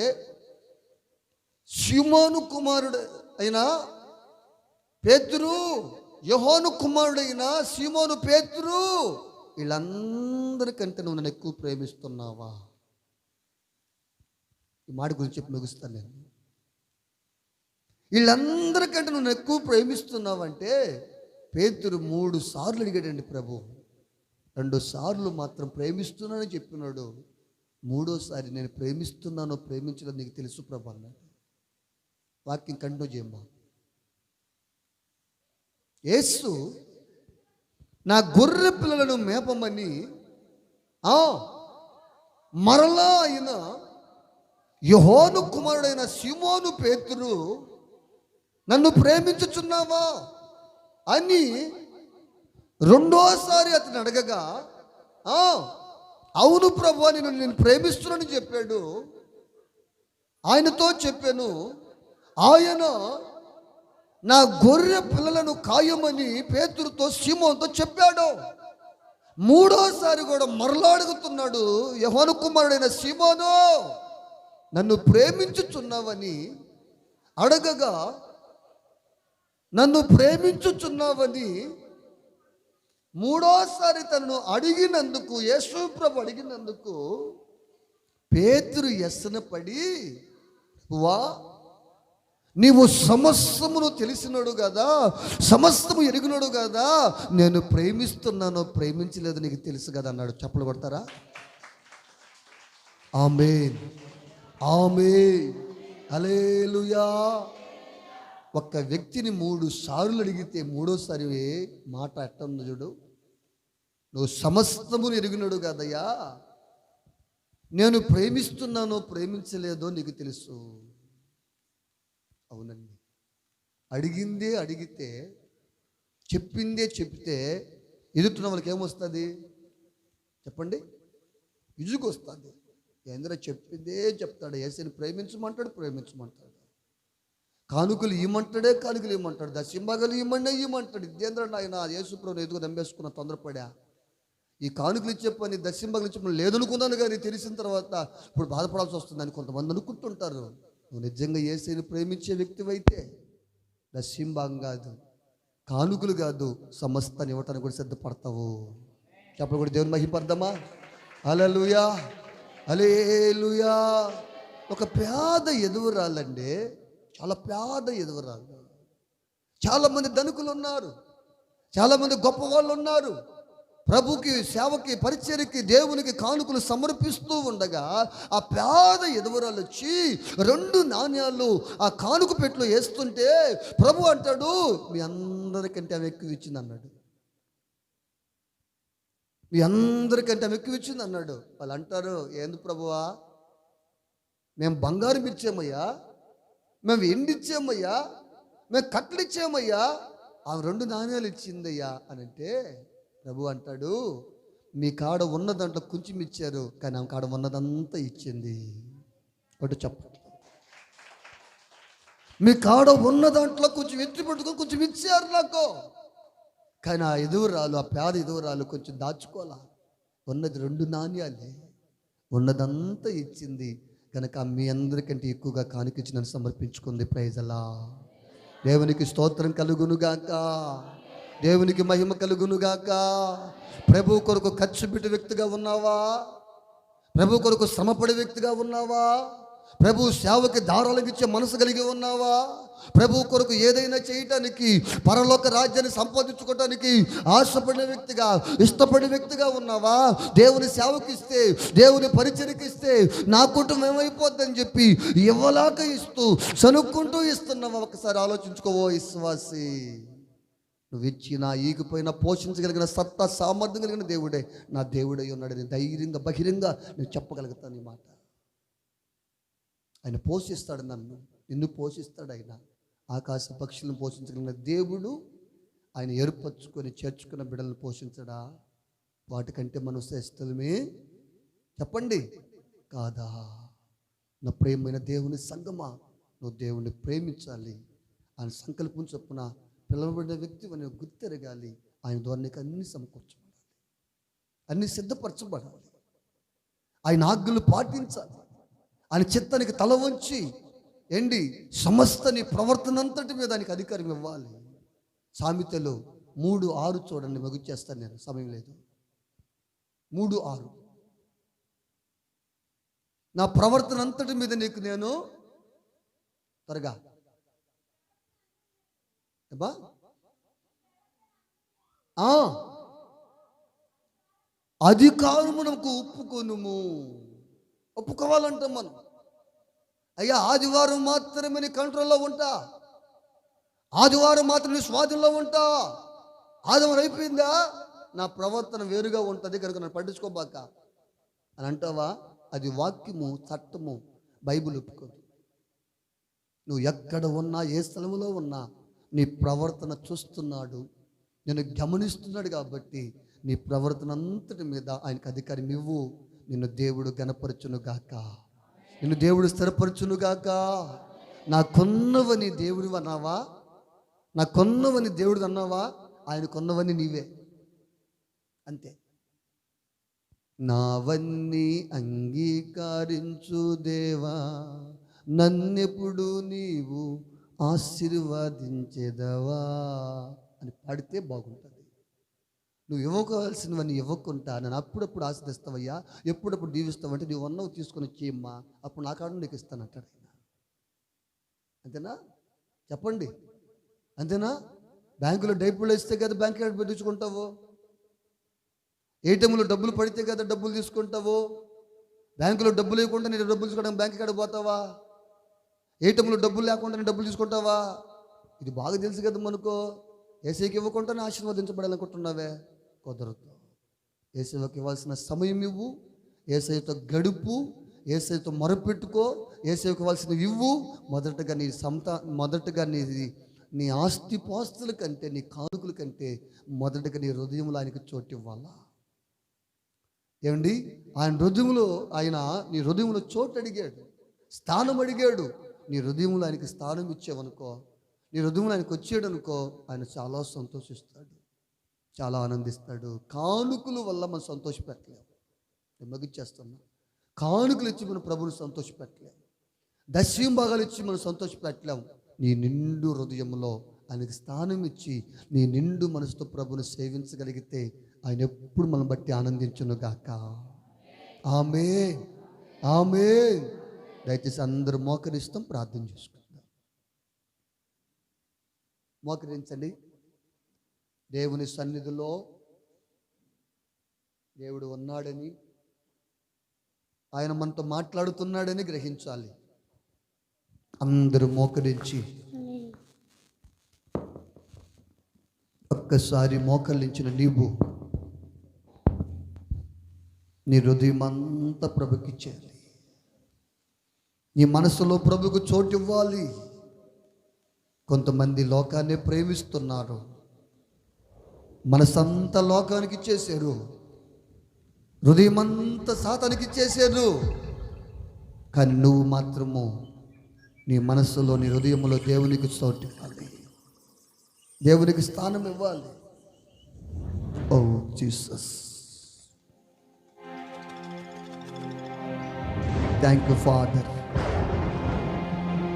సీమోను కుమారుడు అయిన పేతురు, యోహాను కుమారుడైన సీమోను పేతురు, వీళ్ళందరికంటే నువ్వు నన్ను ఎక్కువ ప్రేమిస్తున్నావా? ఈ మాట గురించి చెప్పి ముగిస్తాను నేను. వీళ్ళందరికంటే నువ్వు ఎక్కువ ప్రేమిస్తున్నావంటే, పేతురు 3 సార్లు అడిగాడండి ప్రభు. 2 సార్లు మాత్రం ప్రేమిస్తున్నానని చెప్పినాడు. 3వసారి నేను ప్రేమిస్తున్నానో ప్రేమించడం నీకు తెలుసు ప్రభు అన్నాడు. వాక్యం కంటిన్యూ చేయమ్మా. యేసు నా గొర్రె పిల్లలను మేపమని మరలా అయిన యోహాను కుమారుడైన సీమోను పేతురు, నన్ను ప్రేమించుచున్నావా అని 2వసారి అతను అడగగా, అవును ప్రభు నేను ప్రేమిస్తున్నానని చెప్పాడు. ఆయనతో చెప్పాను, ఆయన నా గొర్రె పిల్లలను కాయమని పేతురుతో సీమోనుతో చెప్పాడు. 3వసారి కూడా మరలా అడుగుతున్నాడు, యోహాను కుమారుడైన సీమోను నన్ను ప్రేమించుచున్నావని అడగగా, నన్ను ప్రేమించుచున్నావని 3వసారి తనను అడిగినందుకు, యేసు ప్రభు అడిగినందుకు పేతురు ఎస్సన పడి, వా నీవు సమస్తమును తెలిసినోడు కదా, సమస్తము ఎరిగినోడు కదా, నేను ప్రేమిస్తున్నానో ప్రేమించలేదు నీకు తెలుసు కదా అన్నాడు. చప్పలు కొడతారా? ఆమేన్, ఆమేన్, హల్లెలూయా. ఒక్క వ్యక్తిని 3 సార్లు అడిగితే 3వసారి మాట ఎట్టుంది చూడు, నువ్వు సమస్తమును ఎరిగినోడు కదయ్యా, నేను ప్రేమిస్తున్నానో ప్రేమించలేదో నీకు తెలుసు. అవునండి, అడిగిందే అడిగితే, చెప్పిందే చెప్తే ఎదుటిన వాళ్ళకి ఏమొస్తుంది చెప్పండి? ఇజుగు వస్తుంది. ఏంద్ర చెప్పిందే చెప్తాడు. యేసుని ప్రేమించమంటాడు, ప్రేమించమంటాడు. కానుకలు ఇవ్వమంటాడే, కానుకలు ఇవ్వమంటాడు. దశంభాగాలు ఇవ్వమంటాడు. ఇదేంద్ర ఆయన యేసుప్రభుని ఎదుగు నమ్మేసుకున్న తొందరపడా. ఈ కానుకలు ఇచ్చే పని, దశంభాగాలు ఇచ్చే పని లేదనుకున్నాను, కానీ తెలిసిన తర్వాత ఇప్పుడు బాధపడాల్సి వస్తుందని కొంతమంది అనుకుంటుంటారు. నువ్వు నిజంగా యేసుని ప్రేమించే వ్యక్తివైతే దశంభాగం కాదు, కానుకలు కాదు, సమస్తాన్ని ఇవ్వటానికి కూడా సిద్ధపడతావు. చెప్పలు కూడా దేవుని మహిమపడదామా? హల్లెలూయా, హల్లెలూయా. ఒక పేద ఎదుగురాలండి, చాలా పేద ఎదుగురాలు. చాలామంది ధనికులు ఉన్నారు, చాలామంది గొప్ప వాళ్ళు ఉన్నారు. ప్రభుకి, సేవకి, పరిచర్యకి, దేవునికి కానుకలు సమర్పిస్తూ ఉండగా ఆ పేద ఎదుగురాలు వచ్చి 2 నాణ్యాలు ఆ కానుక పెట్టులో వేస్తుంటే ప్రభు అంటాడు, మీ అందరికంటే ఆమె ఎక్కువ ఇచ్చింది అన్నాడు. మీ అందరికంటే ఆమె ఎక్కువ ఇచ్చింది అన్నాడు. వాళ్ళు అంటారు, ఏంది ప్రభువా, మేము బంగారం ఇచ్చామయ్యా, మేము ఎండి ఇచ్చామయ్యా, మేము కట్టలు ఇచ్చామయ్యా, ఆమె 2 నాణ్యాలు ఇచ్చిందయ్యా అని అంటే ప్రభు అంటాడు, మీ కాడ ఉన్న దాంట్లో కొంచెం ఇచ్చారు, కానీ ఆమె కాడ ఉన్నదంతా ఇచ్చింది. ఒకటి చెప్పండి. మీ కాడ ఉన్న దాంట్లో కొంచెం ఎత్తి పట్టుకొని కొంచెం ఇచ్చారు నాకు, కానీ ఆ ఎదుగురాలు, ఆ పేద ఎదుగురాలు కొంచెం దాచుకోవాలా. ఉన్నది 2 నాణ్యాలే, ఉన్నదంతా ఇచ్చింది కనుక మీ అందరికంటే ఎక్కువగా కానుకిచ్చి నన్ను సమర్పించుకుంది. ప్రైజ్ అలా. దేవునికి స్తోత్రం కలుగునుగాక, దేవునికి మహిమ కలుగునుగాక. ప్రభు కొరకు ఖర్చు పెట్టే వ్యక్తిగా ఉన్నావా? ప్రభు కొరకు శ్రమపడే వ్యక్తిగా ఉన్నావా? ప్రభు సేవకి దారాలకు ఇచ్చే మనసు కలిగి ఉన్నావా? ప్రభు కొరకు ఏదైనా చేయటానికి, పరలోక రాజ్యాన్ని సంపాదించుకోవటానికి ఆశపడిన వ్యక్తిగా, ఇష్టపడే వ్యక్తిగా ఉన్నావా? దేవుని సేవకి ఇస్తే, దేవుని పరిచర్యకి ఇస్తే నా కుటుంబం ఏమైపోద్దని చెప్పి ఇవ్వలాక ఇస్తూ సనుక్కుంటూ ఇస్తున్నావా? ఒకసారి ఆలోచించుకోవో విశ్వాసి. నువ్వు ఇచ్చిన, ఈగిపోయినా పోషించగలిగిన సత్తా, సామర్థ్యం కలిగిన దేవుడే నా దేవుడై ఉన్నాడని ధైర్యంగా, బహిరంగ నేను చెప్పగలుగుతాను ఈ మాట. ఆయన పోషిస్తాడు, నిన్ను పోషిస్తాడు. ఆయన ఆకాశ పక్షులను పోషించగలిగిన దేవుడు ఆయన ఏర్పరచుకొని చేర్చుకున్న బిడ్డలను పోషించడా? వాటికంటే మనం శ్రేష్ఠులమే చెప్పండి కాదా? నా ప్రేమైన దేవుని సంగమా, నువ్వు దేవుణ్ణి ప్రేమించాలి. ఆయన సంకల్పం చొప్పున పిలవబడిన వ్యక్తి అని గుర్తెరగాలి. ఆయన ద్వారా నీకు అన్ని సమకూర్చబడాలి, అన్ని సిద్ధపరచబడాలి. ఆయన ఆజ్ఞలు పాటించాలి, ఆయన చిత్తానికి తల వంచి ఏంటి సమస్త నీ ప్రవర్తన అంతటి మీద ఆయనకి అధికారం ఇవ్వాలి. సామెతలు 3:6 చూడండి, ముగించేస్తాను నేను, సమయం లేదు. 3:6 నా ప్రవర్తన అంతటి మీద నీకు నేను త్వరగా అధికారమునకు ఒప్పుకోవాలంటాం మనం. అయ్యా ఆదివారం మాత్రమే నీ కంట్రోల్లో ఉంటా, ఆదివారం మాత్రం నీ స్వాధీనంలో ఉంటా, ఆదివారం అయిపోయిందా నా ప్రవర్తన వేరుగా ఉంటుంది కనుక నన్ను పట్టించుకోబాక అని అంటావా? అది వాక్యము, చట్టము, బైబిల్ ఒప్పుకోదు. నువ్వు ఎక్కడ ఉన్నా, ఏ స్థలంలో ఉన్నా నీ ప్రవర్తన చూస్తున్నాడు, నేను గమనిస్తున్నాడు. కాబట్టి నీ ప్రవర్తన అంతటి మీద ఆయనకు అధికారం ఇవ్వు. నిన్ను దేవుడు గణపరచును గాక, నిన్ను దేవుడు స్థిరపరచును గాక. నాకున్నవని దేవుడు అన్నావా? నాకున్నవని దేవుడు అన్నావా? ఆయనకున్నవని నీవే, అంతే. నావన్నీ అంగీకరించు దేవా, నన్నెప్పుడు నీవు ఆశీర్వదించెదవా అని పాడితే బాగుంటుంది. నువ్వు ఇవ్వవలసినవన్నీ ఇవ్వకుండా నన్ను అప్పుడప్పుడు ఆశీర్దిస్తావయ్యా, ఎప్పుడప్పుడు దీవిస్తావంటే నువ్వు అన్నవి తీసుకొని వచ్చేయమ్మా, అప్పుడు నా కాడ నీకు ఇస్తాను అంటాడు ఆయన. అంతేనా? చెప్పండి, అంతేనా? బ్యాంకులో డబ్బులు వేస్తే కదా బ్యాంక్ కార్డు పెట్టించుకుంటావు, ఏటీఎంలో డబ్బులు పడితే కదా డబ్బులు తీసుకుంటావు. బ్యాంకులో డబ్బులు లేకుండా నేను డబ్బులు తీసుకోవడానికి బ్యాంక్ కార్డు పోతావా? ఏటీఎంలో డబ్బులు లేకుండా నేను డబ్బులు తీసుకుంటావా? ఇది బాగా తెలుసు కదా మనకు. ఏసైకి ఇవ్వకుండానే ఆశీర్వదించబడాలనుకుంటున్నావే, కుదరదు. ఏసైకి ఇవ్వాల్సిన సమయం ఇవ్వు, ఏసైతో గడుపు, ఏసైతో మొరపెట్టుకో, ఏసైకి ఇవ్వాల్సినవి ఇవ్వు. మొదటగా నీ ఆస్తిపాస్తుల కంటే, నీ కానుకల కంటే మొదటగా నీ హృదయంలో ఆయనకి చోటు ఇవ్వాలా? ఏమండి, ఆయన హృదయంలో, ఆయన నీ హృదయంలో చోటు అడిగాడు, స్థానం అడిగాడు. నీ హృదయంలో ఆయనకి స్థానం ఇచ్చావనుకో, నీ హృదయంలో ఆయనకు వచ్చాడు అనుకో, ఆయన చాలా సంతోషిస్తాడు, చాలా ఆనందిస్తాడు. కానుకల వల్ల మనం సంతోషపెట్టలేము. నేను ముగించేస్తున్నా. కానుకలు ఇచ్చి మనం ప్రభుని సంతోషపెట్టలేము, దశమ భాగాలు ఇచ్చి మనం సంతోషపెట్టలేము. నీ నిండు హృదయంలో ఆయనకి స్థానం ఇచ్చి నీ నిండు మనసుతో ప్రభుని సేవించగలిగితే ఆయన ఎప్పుడు మనం బట్టి ఆనందించును గాక. ఆమేన్, ఆమేన్. దయచేసి అందరూ మోకరిస్తాం, ప్రార్థన చేసుకుందాం. మోకరించండి. దేవుని సన్నిధిలో దేవుడు ఉన్నాడని, ఆయన మనతో మాట్లాడుతున్నాడని గ్రహించాలి. అందరూ మోకరించి ఒక్కసారి మోకరించిన నీవు నీ హృదయం అంతా ప్రభుకి ఇచ్చేయాలి. నీ మనసులో ప్రభుకు చోటు ఇవ్వాలి. కొంతమంది లోకాన్ని ప్రేమిస్తున్నారు, మనసంతా లోకానికి ఇచ్చేసారు, హృదయం అంతా సాతానికి ఇచ్చేసారు. కానీ నువ్వు మాత్రము నీ మనస్సులో, నీ హృదయంలో దేవునికి చోటు ఇవ్వాలి, దేవునికి స్థానం ఇవ్వాలి. ఓ Jesus, thank you Father,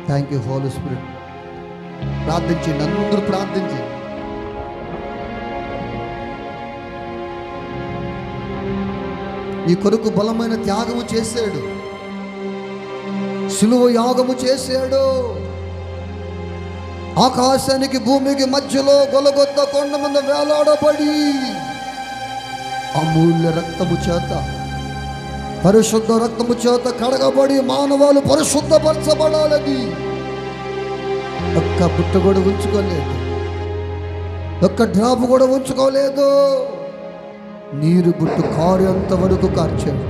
thank you Holy Spirit. ప్రార్థించండి, అందరూ ప్రార్థించండి. నీ కొరకు బలమైన త్యాగము చేశాడు, సిలువ యాగము చేశాడు. ఆకాశానికి భూమికి మధ్యలో గొలగొత్త కొండ మీద వేలాడబడి అమూల్య రక్తము చేత, పరిశుద్ధ రక్తము చేత కడగబడి మానవాలు పరిశుద్ధపరచబడాలని ఒక్క బుట్ట కూడా ఉంచుకోలేదు, ఒక్క డ్రాప్ కూడా ఉంచుకోలేదు. నీరు గుట్టు కారేంత వరకు కార్చాడు.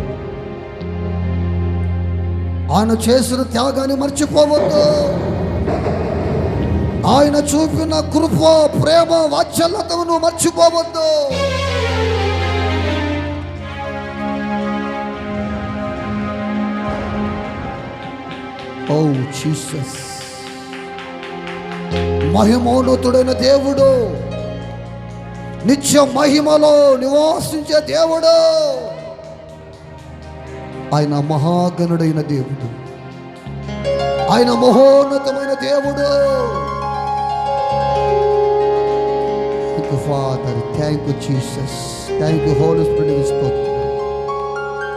ఆయన చేసిన త్యాగాన్ని మర్చిపోవద్దు. ఆయన చూపిన కృప, ప్రేమ, వాత్సల్యతను నువ్వు మర్చిపోవద్దు. ఓ జీసస్, మహిమోన్నతుడైన దేవుడు, నిత్య మహిమలో నివాసించే దేవుడు, ఆయన మహాగణుడైన దేవుడు. ఆయన మహోన్నతమైన దేవుడు. Father, thank you Jesus, thank you Holy Spirit.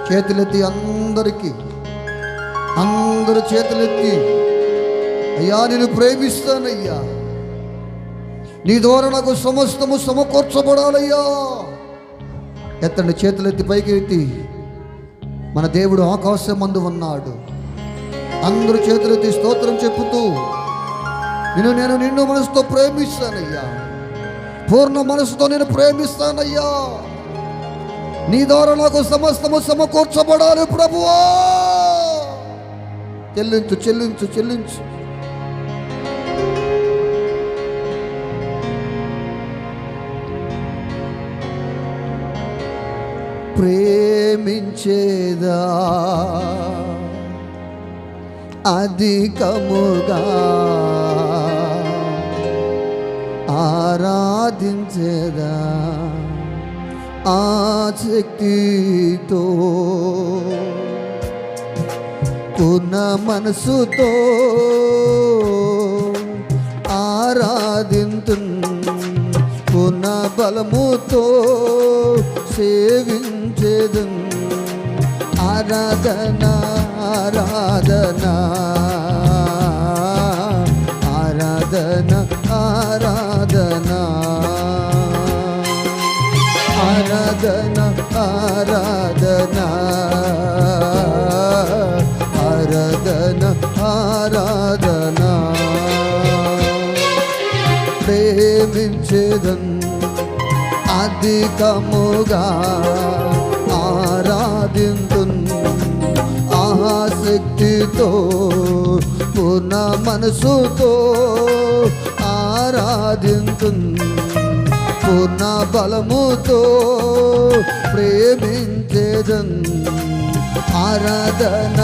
చేతులెత్తి అందరు చేతులెత్తి, అయ్యా నేను ప్రేమిస్తానయ్యా, నీ ద్వారా నాకు సమస్తము సమకూర్చబడాలయ్యా. ఎత్తండి, చేతులెత్తి పైకి ఎత్తి. మన దేవుడు ఆకాశమందు ఉన్నాడు. అందరూ చేతులెత్తి స్తోత్రం చెప్పుతూ, నేను నిన్ను మనసుతో ప్రేమిస్తానయ్యా, పూర్ణ మనసుతో నేను ప్రేమిస్తానయ్యా, నీ ద్వారా నాకు సమస్తము సమకూర్చబడాలి ప్రభువా. చెల్లించు చెల్లించు చెల్లించు. ప్రేమించేదా అధికముగా, ఆరాధించేదా ఆసక్తితో, పూర్ణ మనసుతో ఆరాధింతు, పూర్ణ బలముతో సేవించేదు. ఆరాధన ఆరాధన ఆరాధన ఆరాధన ఆరాధన ఆరాధన ఆరాధన ఆరాధన. ప్రేమించేదన్ అధికముగా, ఆరాధింతున్ ఆసక్తితో, పూర్ణ మనసుతో ఆరాధింతున్, పూర్ణ బలముతో ప్రేమించేదన్. ఆరాధన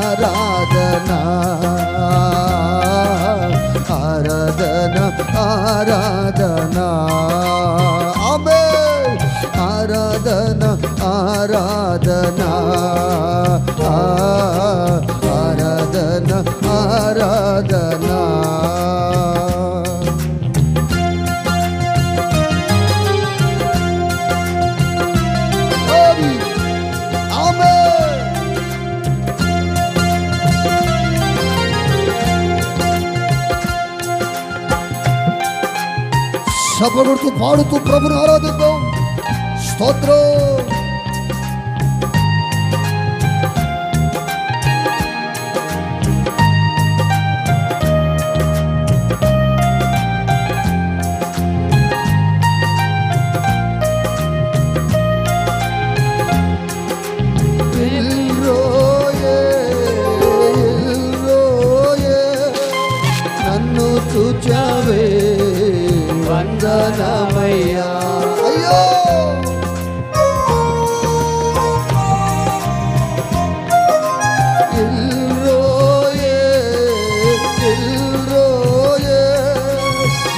ఆరాధన ఆరాధన ఆరాధన. ఆమేన్. ఆరాధన ఆరాధన ఆరాధన ఆరాధన. సపడుతూ పాడుతూ ప్రభుని ఆరాధిద్దాం. స్తోత్రం. నన్ను చూచావే వందనమయ్యా. అయ్యో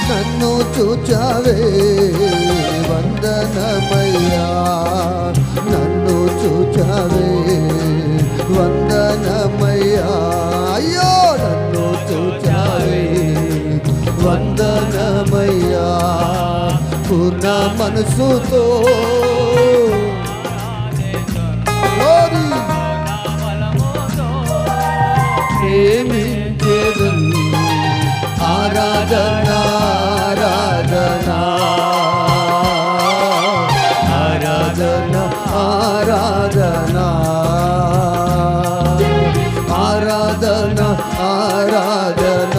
నన్ను చూచావే వందనమయ్యా, నన్ను చూచావే వందనమయ్యా. అయ్యో నన్ను చూచావే వందనమయ్యా, పూర్ణ మనసుతో ప్రేమించేదన్. ఆరాధన ఆరాధన ఆరాధన ఆరాధన ఆరాధన ఆరాధన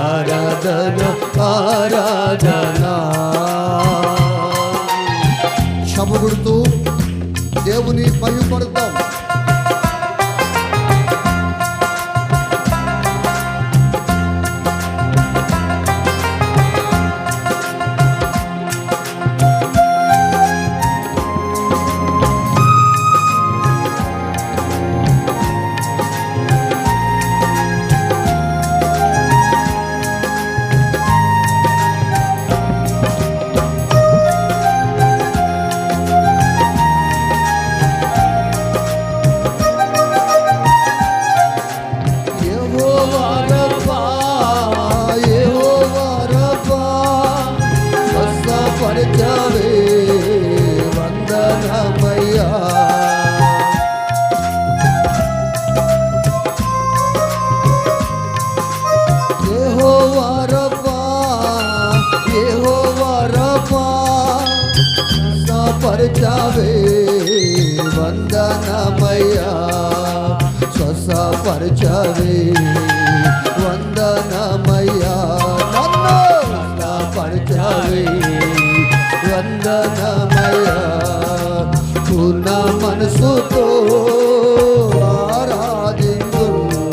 ఆరాధన ఆరాధన. చమగుడుతూ దేవుని మహిమపడతాం. స్వస్థపరచావే వందనమయ్యా, స్వస్థపరచావే వందనమయ్యా, నన్ను స్వస్థపరచావే వందనమయ్యా. పూర్ణ మనసుతో ఆరాధింతును,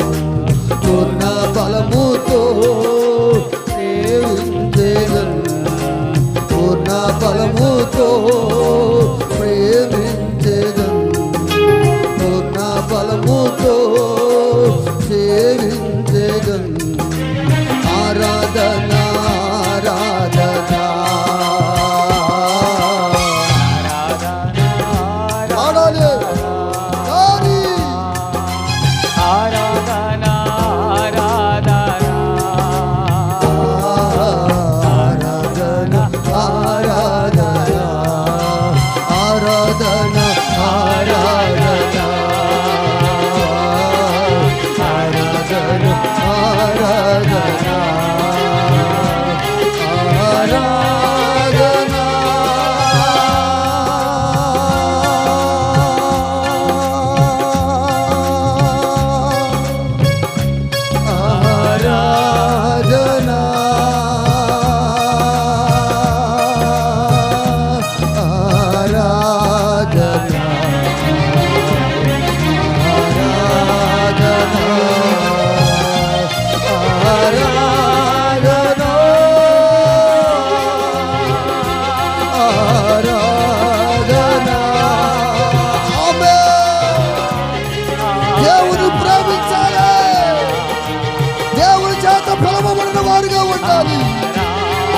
పూర్ణ బలముతో సేవించెదను, పూర్ణ బలముతో ప్రేమించెదను, పూర్ణ బలముతో సేవించెదను. ఆరాధన ఆరాధన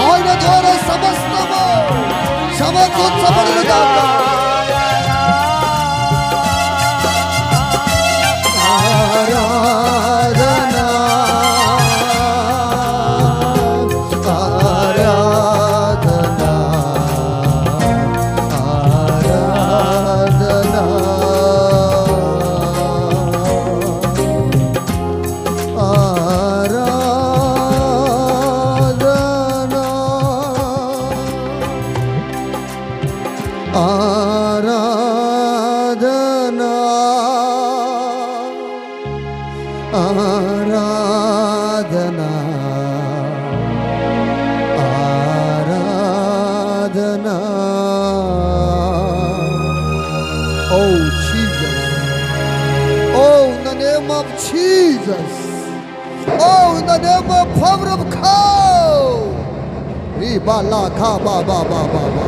ఆయన ద్వారా సమస్తము సమకూర్చబడును గాక. ఆరాధన ఆరాధన ఆరాధన ఆరాధనా ఆరాధనా ఆరాధనా. Oh Jesus, oh in the name of Jesus, oh in the name of power of God. Ribala ka ba ba ba ba ba,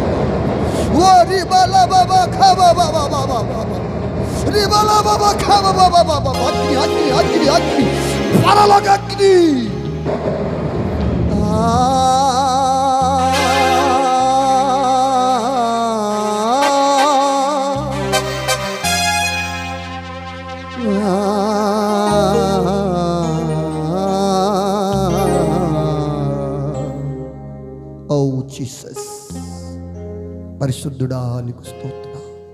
ribala ba ba ka ba ba ba ba ba, ribala ba ba ka ba ba ba ba ba. Agni agni agni agni paraloga agni. Oh Jesus, పరిశుద్ధుడా నీకు స్తోత్రం.